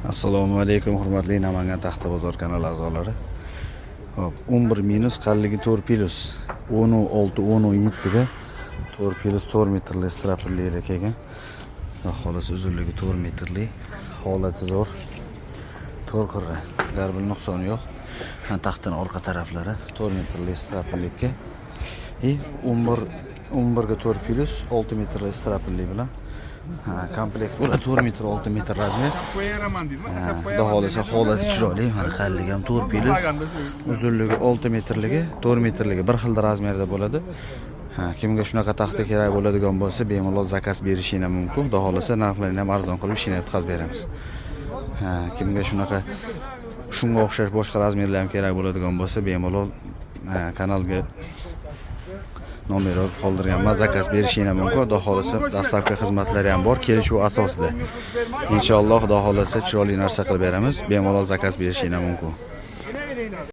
Assalomu alaykum hurmatli Namangan Taxta bozor kanali a'zolari. Hop, 11 minus qalligi 4 plus 16 17 ga 4 plus 4 metrli strapli kelgan. Xolos uzunligi 4 metrli, holati zo'r. 4 qirra, darbil nuqsoni yo'q. Taxtning orqa taraflari 4 metrli straplikka 11 ga 4 plus 6 metrli strapli bilan komplekt bo'ladi. 4 metr 6 metr razmer. Xudo xolasa holati chiroyli. Mana qalliga ham 4 plus, uzunligi 6 metrligi, 4 metrligi bir xil razmerda bo'ladi. Kimga shunaqa taxta kerak bo'ladigan bo'lsa, bemalol zakaz berishingiz mumkin. Xudo xolasa narxlarini ham arzon qilib ishini yetkazib beramiz. Kimga shunaqa shunga o'xshash boshqa razmerlar ham kerak bo'ladigan bo'lsa, bemalol kanalga nomer yozib qoldirganman, zakaz berishingiz mumkin. Xudo xolasa dastlabki xizmatlari ham bor, kelishuv asosida. Inshaalloh xudo xolasa chiroyli narsa qilib beramiz. Bemalol zakaz berishingiz mumkin.